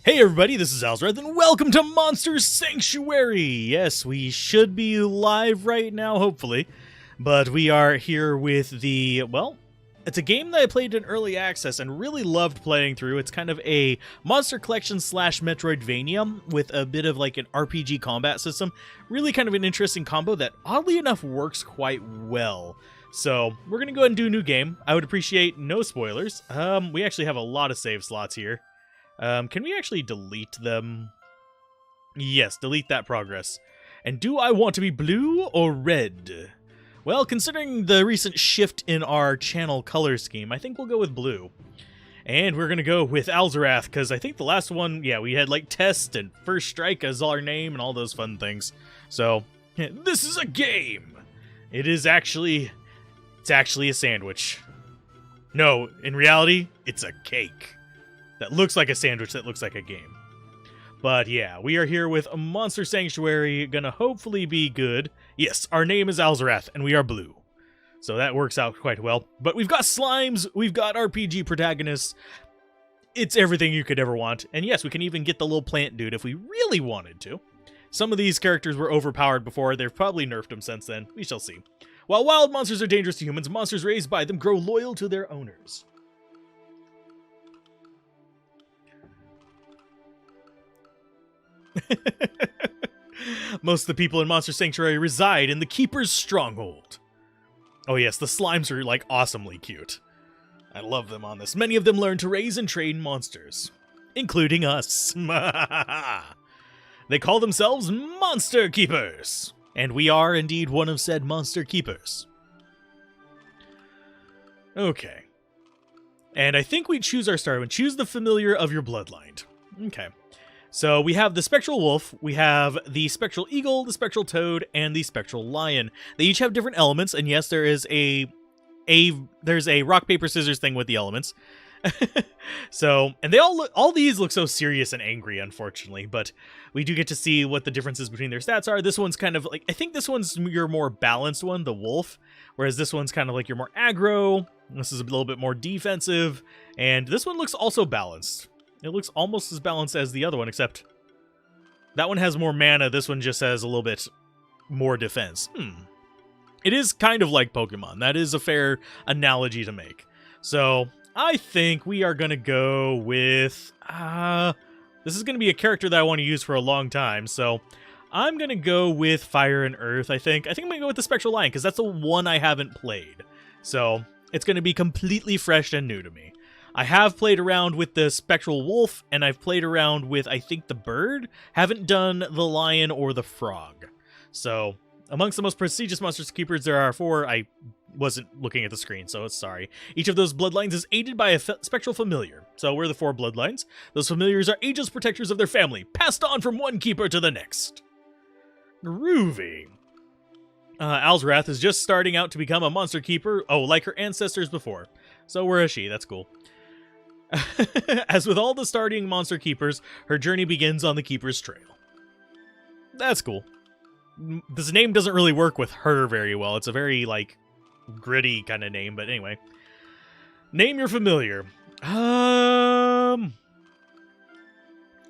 Hey everybody, this is Alzorath, and welcome to Monster Sanctuary! Yes, we should be live right now, hopefully, but we are here with the, well, it's a game that I played in early access and really loved playing through. It's kind of a monster collection slash Metroidvania with a bit of like an RPG combat system. Really kind of an interesting combo that oddly enough works quite well. So we're going to go ahead and do a new game. I would appreciate no spoilers. We actually have a lot of save slots here. Can we actually delete them? Yes, delete that progress. And do I want to be blue or red? Well, considering the recent shift in our channel color scheme, I think we'll go with blue. And we're going to go with Alzorath, because I think the last one, yeah, we had like Test and First Strike as our name and all those fun things. So, this is a game! It's actually a sandwich. No, in reality, it's a cake. That looks like a sandwich that looks like a game. But yeah, we are here with a Monster Sanctuary, gonna hopefully be good. Yes, our name is Alzorath, and we are blue. So that works out quite well. But we've got slimes, we've got RPG protagonists. It's everything you could ever want. And yes, we can even get the little plant dude if we really wanted to. Some of these characters were overpowered before, they've probably nerfed them since then. We shall see. While wild monsters are dangerous to humans, monsters raised by them grow loyal to their owners. Most of the people in Monster Sanctuary reside in the Keeper's Stronghold. Oh yes, the slimes are like awesomely cute. I love them on this. Many of them learn to raise and train monsters, including us. They call themselves Monster Keepers, and we are indeed one of said Monster Keepers. Okay. And I think we choose our starter one. Choose the familiar of your bloodline. Okay. So we have the Spectral Wolf, we have the Spectral Eagle, the Spectral Toad, and the Spectral Lion. They each have different elements, and yes, there is there's a rock, paper, scissors thing with the elements. So, and they all these look so serious and angry, unfortunately, but we do get to see what the differences between their stats are. This one's kind of like, I think this one's your more balanced one, the wolf, whereas this one's kind of like your more aggro. This is a little bit more defensive, and this one looks also balanced. It looks almost as balanced as the other one, except that one has more mana, this one just has a little bit more defense. It is kind of like Pokemon. That is a fair analogy to make. So, I think we are going to go with... this is going to be a character that I want to use for a long time, so I'm going to go with Fire and Earth, I think. I think I'm going to go with the Spectral Lion, because that's the one I haven't played. So, it's going to be completely fresh and new to me. I have played around with the Spectral Wolf, and I've played around with, I think, the bird. Haven't done the lion or the frog. So, amongst the most prestigious Monster Keepers, there are 4. I wasn't looking at the screen, so sorry. Each of those bloodlines is aided by a spectral familiar. So we're the 4 bloodlines. Those familiars are ageless protectors of their family, passed on from one keeper to the next. Groovy. Alzorath is just starting out to become a Monster Keeper. Oh, like her ancestors before. So we're a she, that's cool. As with all the starting Monster Keepers, her journey begins on the Keeper's Trail. That's cool. This name doesn't really work with her very well. It's a very, like, gritty kind of name, but anyway. Name your familiar.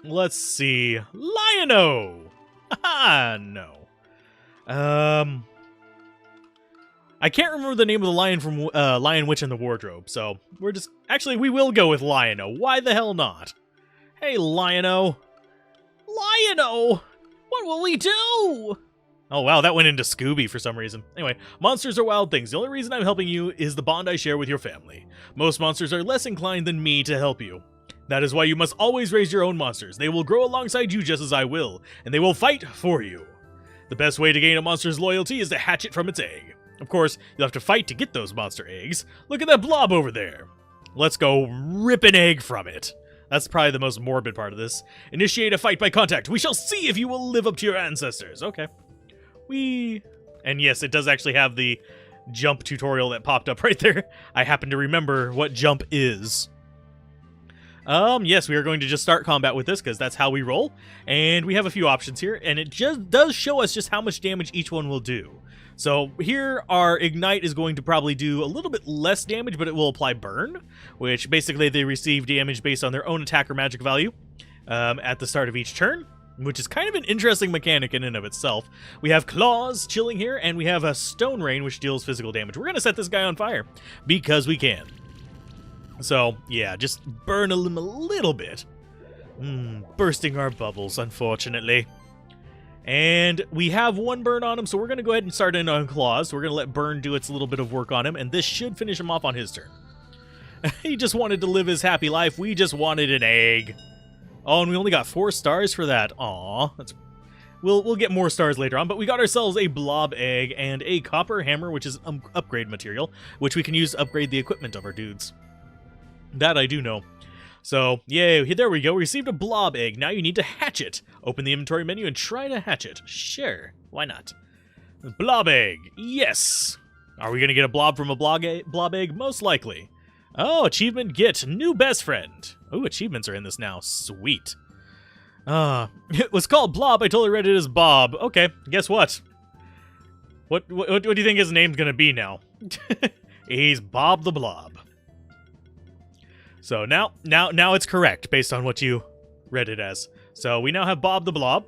Let's see. Lion-O! Haha, no. I can't remember the name of the lion from Lion Witch in the Wardrobe, so we're just... Actually, we will go with Lion-O. Why the hell not? Hey, Lion-O. Lion-O! What will we do? Oh, wow, that went into Scooby for some reason. Anyway, monsters are wild things. The only reason I'm helping you is the bond I share with your family. Most monsters are less inclined than me to help you. That is why you must always raise your own monsters. They will grow alongside you just as I will, and they will fight for you. The best way to gain a monster's loyalty is to hatch it from its egg. Of course, you'll have to fight to get those monster eggs. Look at that blob over there. Let's go rip an egg from it. That's probably the most morbid part of this. Initiate a fight by contact. We shall see if you will live up to your ancestors. Okay. And yes, it does actually have the jump tutorial that popped up right there. I happen to remember what jump is. Yes, we are going to just start combat with this because that's how we roll. And we have a few options here, and it just does show us just how much damage each one will do. So here our Ignite is going to probably do a little bit less damage, but it will apply Burn, which basically they receive damage based on their own attack or magic value. at the start of each turn, which is kind of an interesting mechanic in and of itself. We have claws chilling here, and we have a stone rain, which deals physical damage. We're going to set this guy on fire, because we can. So, yeah, just burn him a little bit. Bursting our bubbles, unfortunately. And we have one burn on him, so we're going to go ahead and start in on claws. We're going to let burn do its little bit of work on him, and this should finish him off on his turn. He just wanted to live his happy life. We just wanted an egg. Oh, and we only got 4 stars for that. Aw, we'll get more stars later on, but we got ourselves a blob egg and a copper hammer, which is upgrade material, which we can use to upgrade the equipment of our dudes. That I do know. So, yay, there we go. We received a blob egg. Now you need to hatch it. Open the inventory menu and try to hatch it. Sure, why not? Blob egg, yes! Are we going to get a blob from a blob egg? Most likely. Oh, achievement get new best friend. Oh, achievements are in this now. Sweet. It was called Blob. I totally read it as Bob. Okay, guess what? What do you think his name's gonna be now? He's Bob the Blob. So now it's correct based on what you read it as. So we now have Bob the Blob.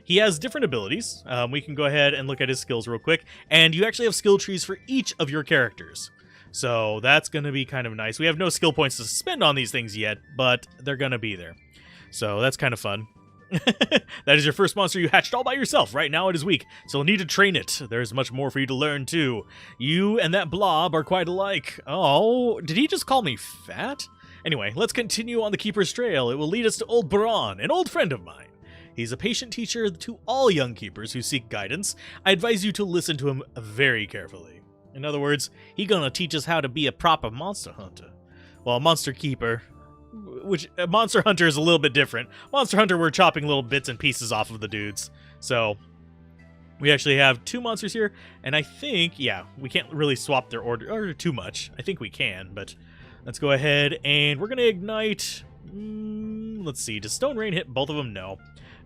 He has different abilities. We can go ahead and look at his skills real quick. And you actually have skill trees for each of your characters. So that's going to be kind of nice. We have no skill points to spend on these things yet, but they're going to be there. So that's kind of fun. That is your first monster you hatched all by yourself. Right now it is weak, so you'll need to train it. There's much more for you to learn, too. You and that blob are quite alike. Oh, did he just call me fat? Anyway, let's continue on the Keeper's Trail. It will lead us to Old Baron, an old friend of mine. He's a patient teacher to all young keepers who seek guidance. I advise you to listen to him very carefully. In other words, he gonna teach us how to be a proper monster hunter. Well, a monster keeper, which a monster hunter is a little bit different. Monster hunter, we're chopping little bits and pieces off of the dudes. So, we actually have 2 monsters here, and I think, yeah, we can't really swap their order too much. I think we can, but let's go ahead and we're gonna ignite. Let's see, does Stone Rain hit both of them? No.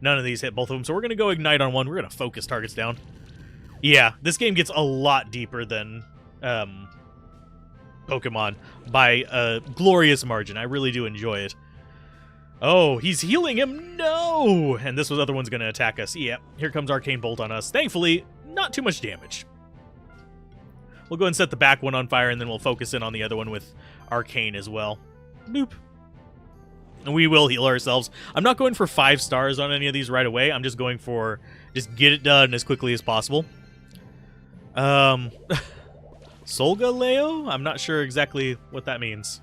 None of these hit both of them, so we're gonna go ignite on one. We're gonna focus targets down. Yeah, this game gets a lot deeper than Pokemon by a glorious margin. I really do enjoy it. Oh, he's healing him. No! And this other one's going to attack us. Yeah, here comes Arcane Bolt on us. Thankfully, not too much damage. We'll go and set the back one on fire, and then we'll focus in on the other one with Arcane as well. Boop. And we will heal ourselves. I'm not going for 5 stars on any of these right away. I'm just going for just get it done as quickly as possible. Solgaleo? I'm not sure exactly what that means.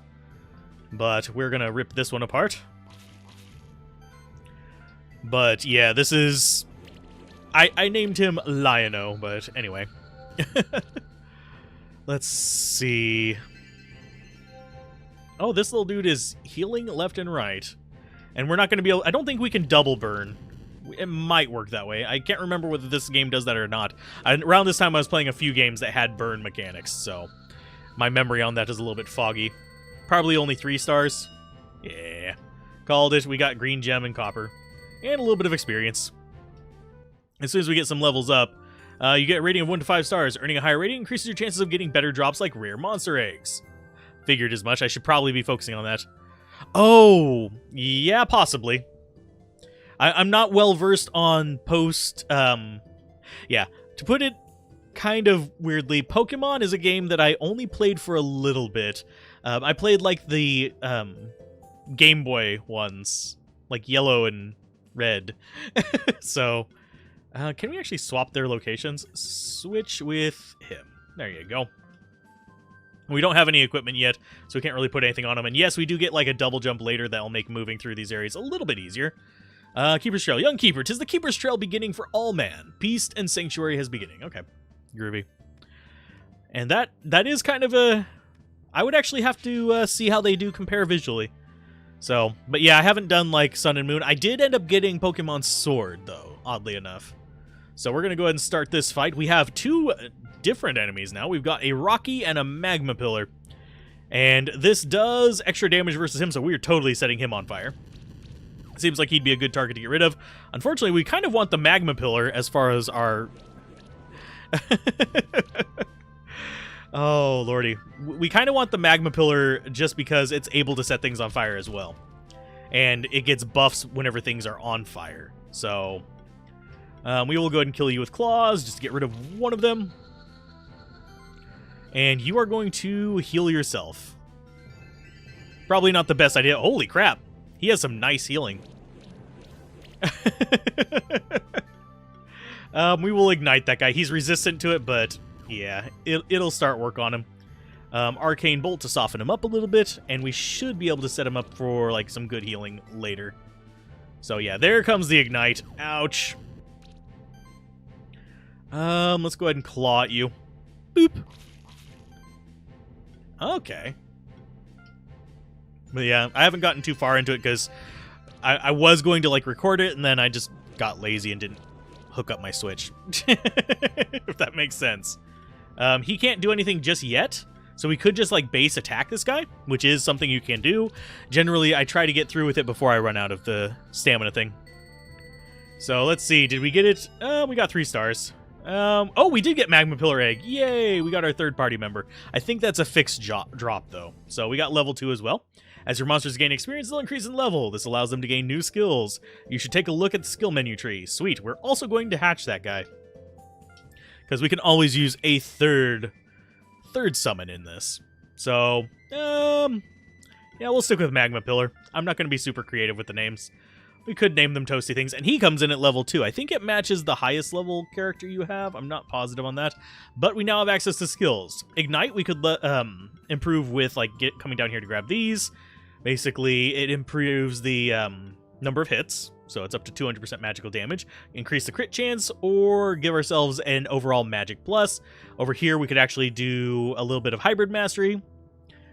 But we're gonna rip this one apart. But yeah, this is... I named him Liono, but anyway. Let's see... Oh, this little dude is healing left and right. And we're not gonna be able... I don't think we can double burn. It might work that way. I can't remember whether this game does that or not. Around this time, I was playing a few games that had burn mechanics, so my memory on that is a little bit foggy. Probably only 3 stars. Yeah. Called it. We got green gem and copper. And a little bit of experience. As soon as we get some levels up, you get a rating of 1 to 5 stars. Earning a higher rating increases your chances of getting better drops like rare monster eggs. Figured as much. I should probably be focusing on that. Oh, yeah, possibly. I'm not well versed on post. Yeah, to put it kind of weirdly, Pokemon is a game that I only played for a little bit. I played like the Game Boy ones, like Yellow and Red. So, can we actually swap their locations? Switch with him. There you go. We don't have any equipment yet, so we can't really put anything on them. And yes, we do get like a double jump later that'll make moving through these areas a little bit easier. Keeper's Trail. Young Keeper. 'Tis the Keeper's Trail beginning for all man. Peace and sanctuary has beginning. Okay. Groovy. And that is kind of a... I would actually have to see how they do compare visually. So, but yeah, I haven't done like Sun and Moon. I did end up getting Pokemon Sword, though, oddly enough. So we're going to go ahead and start this fight. We have 2 different enemies now. We've got a Rocky and a Magma Pillar. And this does extra damage versus him, so we're totally setting him on fire. Seems like he'd be a good target to get rid of. Unfortunately, we kind of want the Magma Pillar as far as our... Oh, lordy. We kind of want the Magma Pillar just because it's able to set things on fire as well. and it gets buffs whenever things are on fire. So we will go ahead and kill you with claws just to get rid of one of them. And you are going to heal yourself. Probably not the best idea. Holy crap. He has some nice healing. We will ignite that guy. He's resistant to it, but yeah, it'll start work on him. Arcane Bolt to soften him up a little bit, and we should be able to set him up for like some good healing later. So yeah, there comes the ignite. Ouch. Let's go ahead and claw at you. Boop. Okay. But yeah, I haven't gotten too far into it because I was going to like record it, and then I just got lazy and didn't hook up my Switch. If that makes sense. He can't do anything just yet, so we could just like base attack this guy, which is something you can do. Generally, I try to get through with it before I run out of the stamina thing. So let's see, did we get it? We got 3 stars. Oh, we did get Magma Pillar Egg. Yay, we got our 3rd party member. I think that's a fixed drop, though. So we got level 2 as well. As your monsters gain experience, they'll increase in level. This allows them to gain new skills. You should take a look at the skill menu tree. Sweet, we're also going to hatch that guy, because we can always use a third summon in this. So, yeah, we'll stick with Magma Pillar. I'm not going to be super creative with the names. We could name them Toasty Things, and he comes in at level 2. I think it matches the highest level character you have. I'm not positive on that, but we now have access to skills. Ignite, we could improve with like coming down here to grab these. Basically, it improves the number of hits, so it's up to 200% magical damage. Increase the crit chance, or give ourselves an overall magic plus. Over here, we could actually do a little bit of hybrid mastery.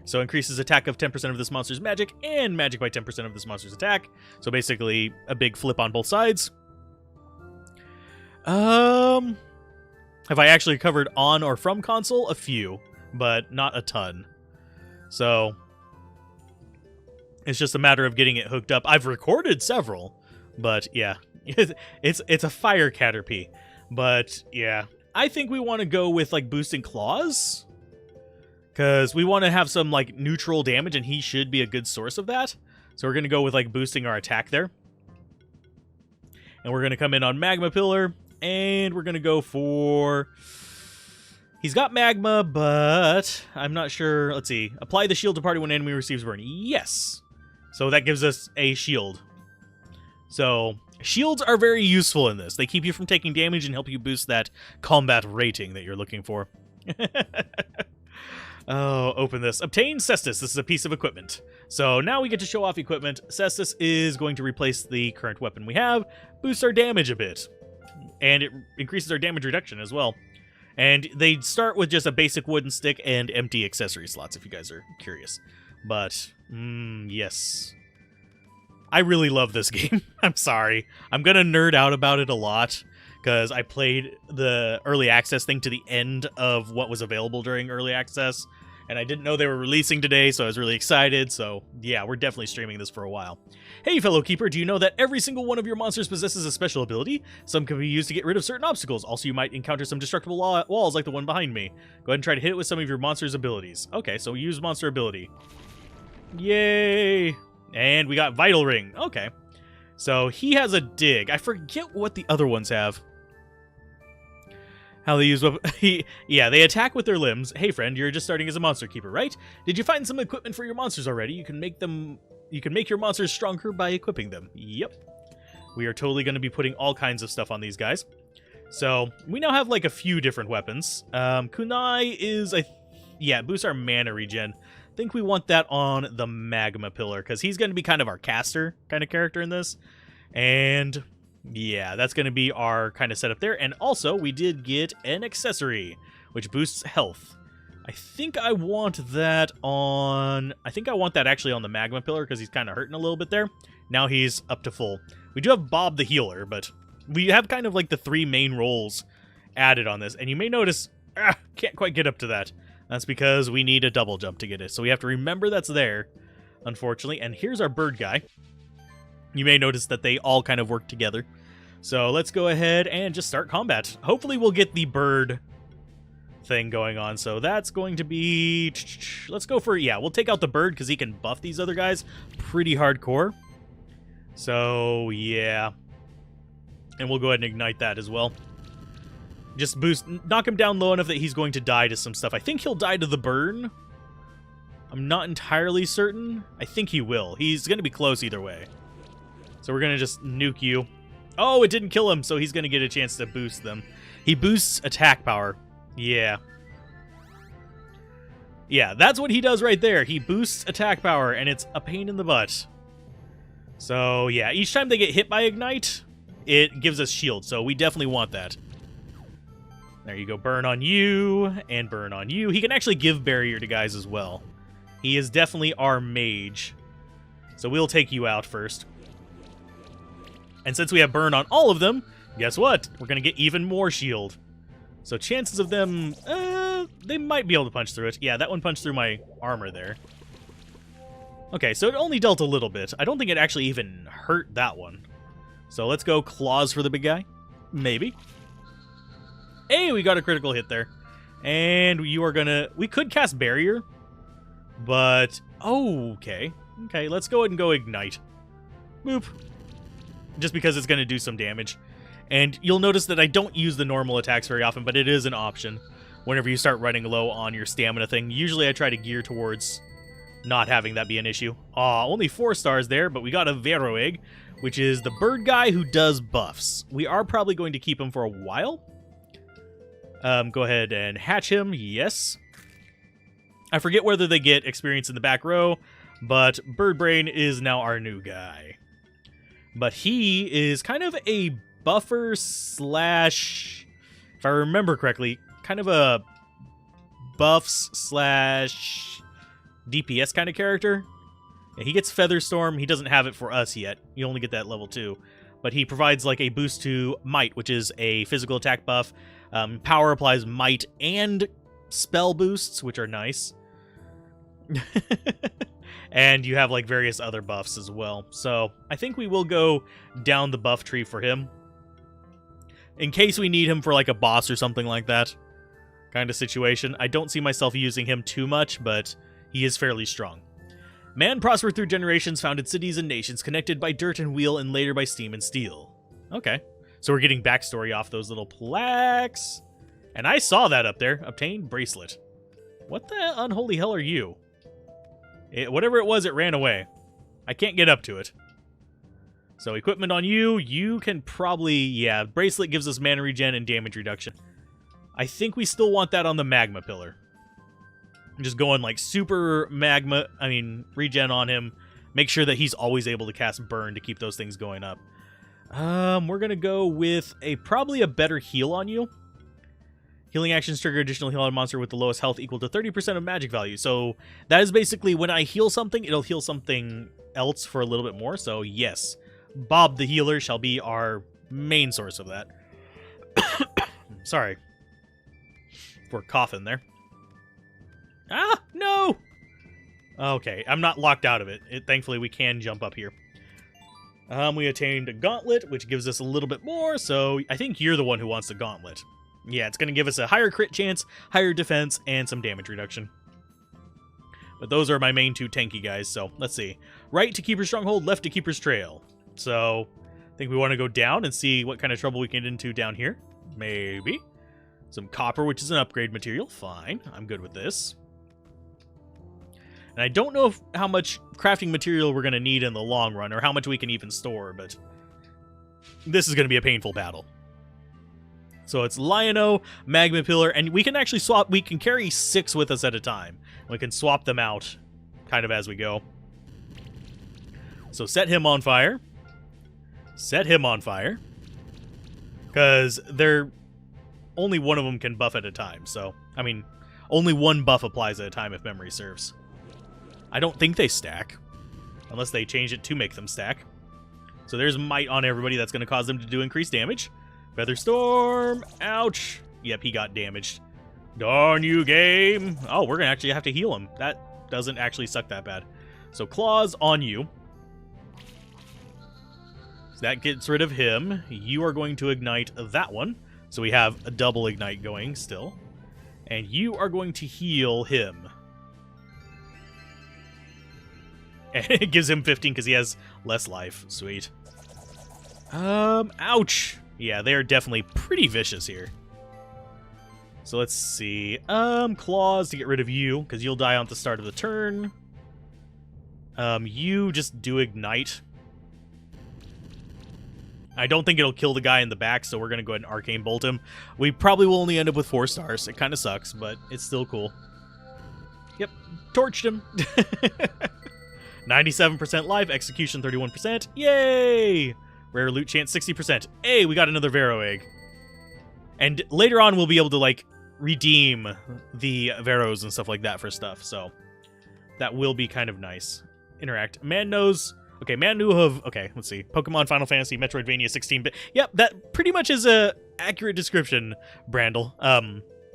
So increases attack of 10% of this monster's magic, and magic by 10% of this monster's attack. So basically, a big flip on both sides. Have I actually covered on or from console? A few, but not a ton. So it's just a matter of getting it hooked up. I've recorded several, but yeah, it's a fire Caterpie. But yeah, I think we want to go with like boosting claws, because we want to have some like neutral damage, and he should be a good source of that. So we're going to go with like boosting our attack there. And we're going to come in on Magma Pillar, and we're going to go for... He's got Magma, but I'm not sure. Let's see. Apply the shield to party when enemy receives burn. Yes. So that gives us a shield. So shields are very useful in this. They keep you from taking damage and help you boost that combat rating that you're looking for. Oh, open this. Obtain Cestus. This is a piece of equipment. So now we get to show off equipment. Cestus is going to replace the current weapon we have, boost our damage a bit, and it increases our damage reduction as well. And they start with just a basic wooden stick and empty accessory slots, if you guys are curious. But, yes. I really love this game. I'm sorry. I'm going to nerd out about it a lot, because I played the early access thing to the end of what was available during early access, and I didn't know they were releasing today, so I was really excited. So yeah, we're definitely streaming this for a while. Hey, fellow keeper, do you know that every single one of your monsters possesses a special ability? Some can be used to get rid of certain obstacles. Also, you might encounter some destructible walls like the one behind me. Go ahead and try to hit it with some of your monster's abilities. Okay, so use monster ability. Yay! And we got Vital Ring. Okay. So he has a dig. I forget what the other ones have. How they use yeah, they attack with their limbs. Hey friend, you're just starting as a monster keeper, right? Did you find some equipment for your monsters already? You can make your monsters stronger by equipping them. Yep. We are totally going to be putting all kinds of stuff on these guys. So we now have like a few different weapons. Kunai is yeah, boosts our mana regen. I think we want that on the Magma Pillar, because he's going to be kind of our caster kind of character in this. And yeah, that's going to be our kind of setup there. And also, we did get an accessory, which boosts health. I think I want that on... I think I want that actually on the Magma Pillar, because he's kind of hurting a little bit there. Now he's up to full. We do have Bob the Healer, but we have kind of like the 3 main roles added on this. And you may notice, can't quite get up to that. That's because we need a double jump to get it. So we have to remember that's there, unfortunately. And here's our bird guy. You may notice that they all kind of work together. So let's go ahead and just start combat. Hopefully we'll get the bird thing going on. So that's going to be... Let's go for... Yeah, we'll take out the bird because he can buff these other guys pretty hardcore. So, yeah. And we'll go ahead and ignite that as well. Just knock him down low enough that he's going to die to some stuff. I think he'll die to the burn. I'm not entirely certain. I think he will. He's going to be close either way. So we're going to just nuke you. Oh, it didn't kill him, so he's going to get a chance to boost them. He boosts attack power. Yeah. Yeah, that's what he does right there. He boosts attack power, and it's a pain in the butt. So, yeah, each time they get hit by Ignite, it gives us shield, so we definitely want that. There you go, burn on you, and burn on you. He can actually give barrier to guys as well. He is definitely our mage. So we'll take you out first. And since we have burn on all of them, guess what? We're going to get even more shield. So chances of them, they might be able to punch through it. Yeah, that one punched through my armor there. Okay, so it only dealt a little bit. I don't think it actually even hurt that one. So let's go claws for the big guy. Maybe. Hey, we got a critical hit there. And you are gonna... We could cast barrier. But... Oh, okay. Okay, let's go ahead and go ignite. Boop. Just because it's gonna do some damage. And you'll notice that I don't use the normal attacks very often, but it is an option whenever you start running low on your stamina thing. Usually I try to gear towards not having that be an issue. Aw, only 4 stars there, but we got a Vero Egg, which is the bird guy who does buffs. We are probably going to keep him for a while. Go ahead and hatch him, yes. I forget whether they get experience in the back row, but Bird Brain is now our new guy. But he is kind of a buffer slash, if I remember correctly, kind of a buffs slash DPS kind of character. Yeah, he gets Featherstorm. He doesn't have it for us yet. You only get that level 2. But he provides like a boost to Might, which is a physical attack buff. Power applies Might and spell boosts, which are nice. And you have like various other buffs as well. So I think we will go down the buff tree for him, in case we need him for like a boss or something like that kind of situation. I don't see myself using him too much, but he is fairly strong. Man prospered through generations, founded cities and nations, connected by dirt and wheel, and later by steam and steel. Okay. So we're getting backstory off those little plaques. And I saw that up there. Obtained bracelet. What the unholy hell are you? Whatever it was, it ran away. I can't get up to it. So equipment on you. You can probably... Yeah, bracelet gives us mana regen and damage reduction. I think we still want that on the magma pillar. Just going like super magma... regen on him. Make sure that he's always able to cast burn to keep those things going up. We're going to go with probably a better heal on you. Healing actions trigger additional heal on a monster with the lowest health equal to 30% of magic value. So that is basically when I heal something, it'll heal something else for a little bit more. So yes, Bob the healer shall be our main source of that. Sorry for coughing there. Ah, no! Okay, I'm not locked out of it. Thankfully, we can jump up here. We attained a gauntlet, which gives us a little bit more, so I think you're the one who wants the gauntlet. Yeah, it's going to give us a higher crit chance, higher defense, and some damage reduction. But those are my main 2 tanky guys, so let's see. Right to Keeper's Stronghold, left to Keeper's Trail. So, I think we want to go down and see what kind of trouble we can get into down here. Maybe. Some copper, which is an upgrade material. Fine, I'm good with this. And I don't know how much crafting material we're going to need in the long run, or how much we can even store, but this is going to be a painful battle. So it's Lion-O, Magma Pillar, and we can actually swap, we can carry 6 with us at a time. We can swap them out kind of as we go. So set him on fire. Set him on fire. Because only one of them can buff at a time, so, only one buff applies at a time if memory serves. I don't think they stack, unless they change it to make them stack. So there's Might on everybody. That's going to cause them to do increased damage. Featherstorm. Ouch. Yep, he got damaged. Darn you, game. Oh, we're going to actually have to heal him. That doesn't actually suck that bad. So claws on you. So that gets rid of him. You are going to ignite that one. So we have a double ignite going still. And you are going to heal him. And it gives him 15 because he has less life. Sweet. Ouch. Yeah, they are definitely pretty vicious here. So let's see. Claws to get rid of you, because you'll die on the start of the turn. You just do ignite. I don't think it'll kill the guy in the back, so we're going to go ahead and Arcane Bolt him. We probably will only end up with 4 stars. It kind of sucks, but it's still cool. Yep, torched him. 97% life, execution 31%. Yay! Rare loot chance 60%. Hey, we got another Vero egg. And later on, we'll be able to, like, redeem the Veros and stuff like that for stuff, so that will be kind of nice. Interact. Man knows... Okay, man knew of... Okay, let's see. Pokemon, Final Fantasy, Metroidvania, 16-bit. Yep, that pretty much is a accurate description, Brandel.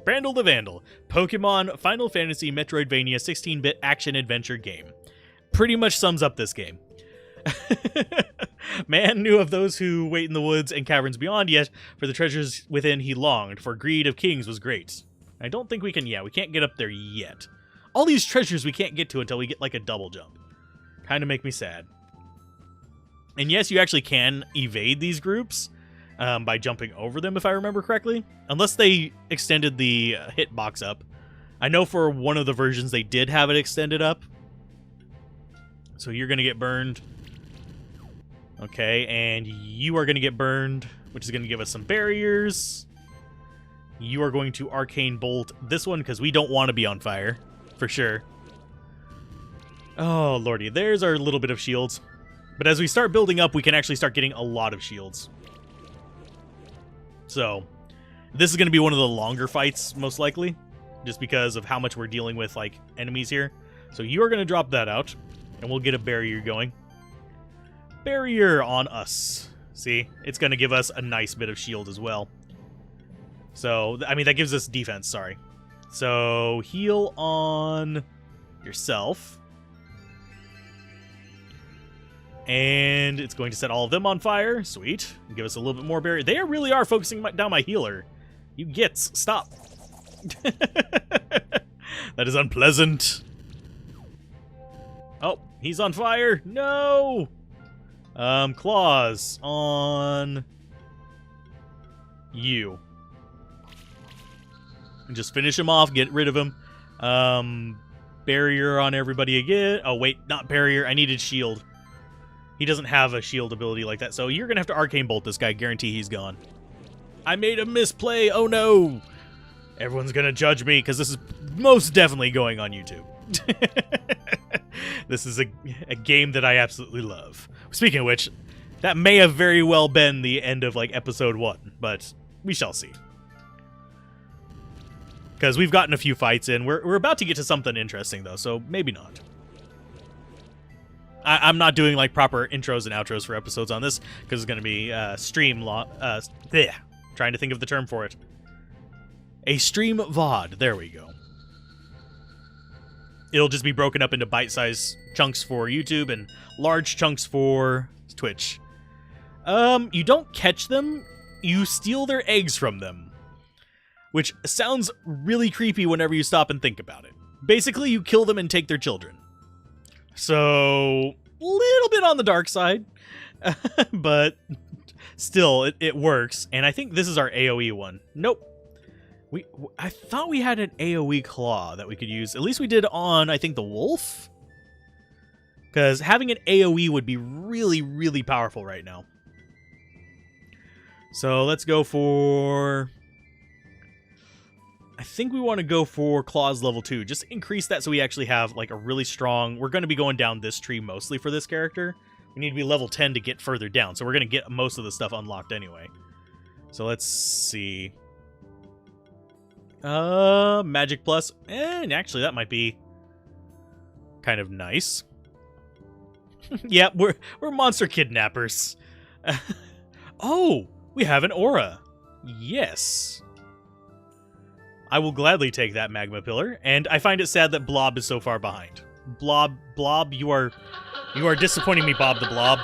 Brandel the Vandal. Pokemon, Final Fantasy, Metroidvania, 16-bit action-adventure game. Pretty much sums up this game. Man knew of those who wait in the woods and caverns beyond, yet for the treasures within he longed, for greed of kings was great. I don't think we can... Yeah, we can't get up there yet. All these treasures we can't get to until we get, like, a double jump. Kind of make me sad. And yes, you actually can evade these groups by jumping over them, if I remember correctly. Unless they extended the hitbox up. I know for one of the versions they did have it extended up. So you're going to get burned. Okay, and you are going to get burned, which is going to give us some barriers. You are going to Arcane Bolt this one, because we don't want to be on fire. For sure. Oh, lordy. There's our little bit of shields. But as we start building up, we can actually start getting a lot of shields. So, this is going to be one of the longer fights, most likely. Just because of how much we're dealing with, like, enemies here. So you are going to drop that out. And we'll get a barrier going. Barrier on us. See? It's going to give us a nice bit of shield as well. So, I mean, that gives us defense, sorry. So, heal on yourself. And it's going to set all of them on fire. Sweet. Give us a little bit more barrier. They really are focusing down my healer. You gits. Stop. That is unpleasant. Oh, he's on fire. No. Claws on you. And just finish him off. Get rid of him. Barrier on everybody again. Oh, wait. Not barrier. I needed shield. He doesn't have a shield ability like that, so you're going to have to Arcane Bolt this guy. Guarantee he's gone. I made a misplay. Oh, no. Everyone's going to judge me, because this is most definitely going on YouTube. This is a game that I absolutely love. Speaking of which, that may have very well been the end of, like, episode 1, but we shall see. Because we've gotten a few fights in. We're about to get to something interesting, though, so maybe not. I'm not doing, like, proper intros and outros for episodes on this, because it's going to be trying to think of the term for it. A stream VOD. There we go. It'll just be broken up into bite-sized chunks for YouTube and large chunks for Twitch. You don't catch them, you steal their eggs from them. Which sounds really creepy whenever you stop and think about it. Basically, you kill them and take their children. So, little bit on the dark side, but still, it works. And I think this is our AoE one. Nope. I thought we had an AoE claw that we could use. At least we did on, I think, the wolf. Because having an AoE would be really, really powerful right now. So let's go for... I think we want to go for Claws level 2. Just increase that so we actually have, like, a really strong... We're going to be going down this tree mostly for this character. We need to be level 10 to get further down. So we're going to get most of the stuff unlocked anyway. So let's see. Magic Plus. And actually, that might be kind of nice. Yeah, we're monster kidnappers. Oh, we have an aura. Yes. I will gladly take that magma pillar, and I find it sad that Blob is so far behind. Blob, you are disappointing me, Bob the Blob.